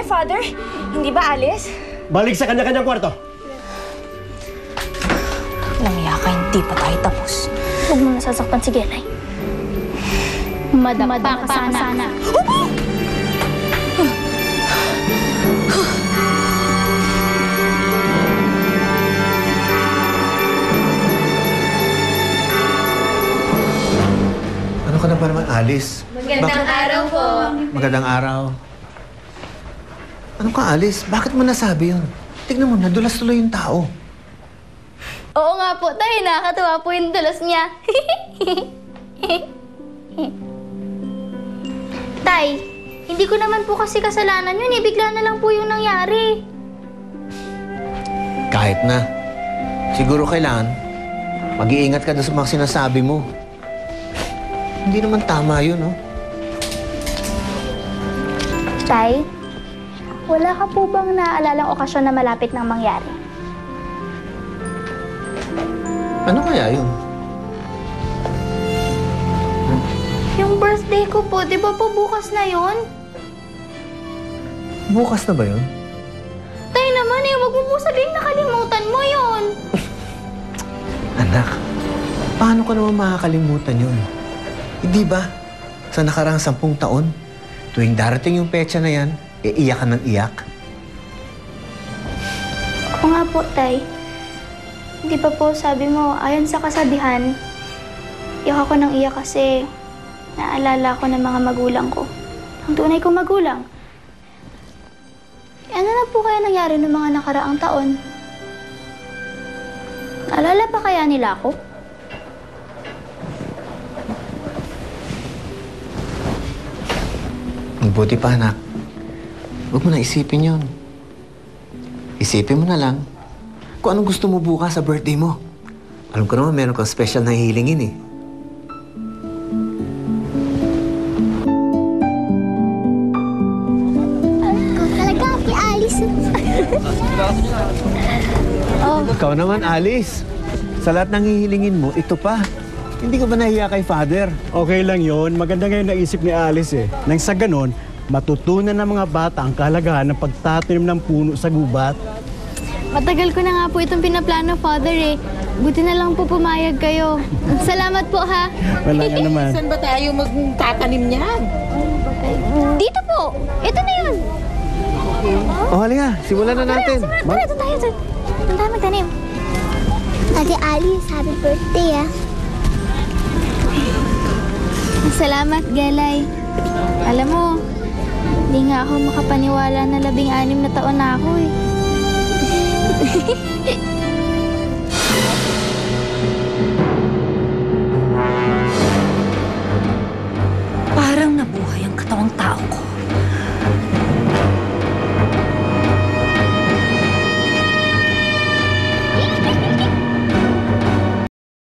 Father. Hindi ba, Alice? Balik sa kanya-kanyang kwarto. Namiya ka, hindi pa tayo tapos. Huwag mo nasasaktan si Gelay. Madapa ka sana. Ano ka na ba naman, Alice? Magandang araw po. Magandang araw. Ano ka, Alice? Bakit mo nasabi yun? Tignan mo, nadulas tuloy yung tao. Oo nga po, tayo. Nakakatuwa po yung dulos niya. Tay, hindi ko naman po kasi kasalanan yun. Bigla na lang po yung nangyari. Kahit na. Siguro kailangan mag-iingat ka doon sa mga sinasabi mo. Hindi naman tama yun, no? Tay, wala ka po bang naalalang okasyon na malapit nang mangyari? Ano kaya yun? Yung birthday ko po, di ba po bukas na yun? Bukas na ba yun? Tay naman wag mo po sabihin nakalimutan mo yun. Anak, paano ka naman makakalimutan yun? Hindi ba? Sa nakaraang 10 taon, tuwing darating yung petsa na yan, iiyak ka ng iyak. Oo nga po, Tay. Di ba po sabi mo, ayon sa kasabihan, iyak ako ng iyak kasi naalala ko ng mga magulang ko. Ang tunay kong magulang. Ano na po kaya nangyari noong mga nakaraang taon? Naalala pa kaya nila ako? Mabuti pa, anak. Huwag mo na isipin yun. Isipin mo na lang kung anong gusto mo bukas sa birthday mo. Alam ko naman meron kang special na hihilingin eh. Talaga, si Alice. Ikaw naman, Alice. Sa lahat ng hihilingin mo, ito pa. Hindi ka ba nahiya kay Father? Okay lang yon. Maganda ngayon naisip ni Alice eh. Nang sa ganon, matutunan ng mga bata ang kahalagahan ng pagtatanim ng puno sa gubat. Matagal ko na nga po itong pinaplano, Father eh. Buti na lang po pumayag kayo. Salamat po, ha? Wala nga naman. Saan ba tayo magtatanim niyan? Dito po. Ito na yun. O, halika. Simulan na natin. Tara, ito tayo. Doon tayo magtanim. Ate Alice, happy birthday, ah. Salamat, Gelay. Alam mo, hindi nga ako makapaniwala na 16 na taon na ako, eh.